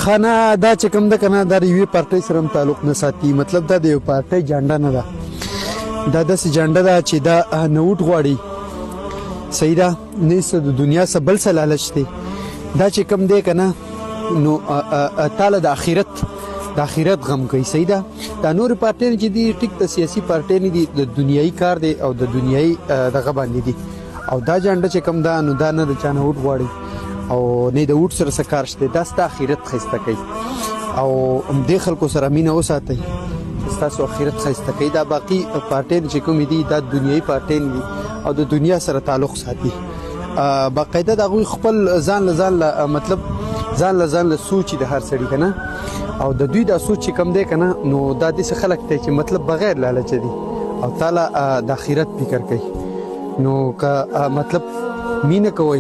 خانه دا چې کوم ده که نه دا د یوې پارټۍ سره هم تعلق نه ساتي مطلب دا د یو پارټۍ جانډه نه ده دا داسې جانډه ده چې دا نوټ غواړي صحیح ده نه څه د دنیا څه بل څه لالچ دی دا چې کوم دی که نه نو تاله د آخرت غم کوي صحیح ده دا نورې پارټۍ چې دي ټیک د سیاسي پارټۍ نه دي د دنیایي کار دی او د دنیایي دغه باندې دي او دا جانډه چې کوم ده نو دا نه د چا نه ووټ غواړي او نه د ووټ سره څه کار شته دا ستا آخرت ښایسته کوي او همدې خلکو سره مینه وساتئ ستاسو آخرت ښایسته کوي دا باقي پارټۍ چې کومې دي دا دنیایي پارټۍ نه دي او د دنیا سره تعلق ساتي باقاعده د هغوی خپل ځان له مطلب ځان له سوچ د هر سړي که نه او د دوی دا سوچ چې کم دی که نه نو دا داسې خلک دی چې مطلب بغیر لالچه دي او تاله د آخرت فکر کوي نو که مطلب مینه کوئ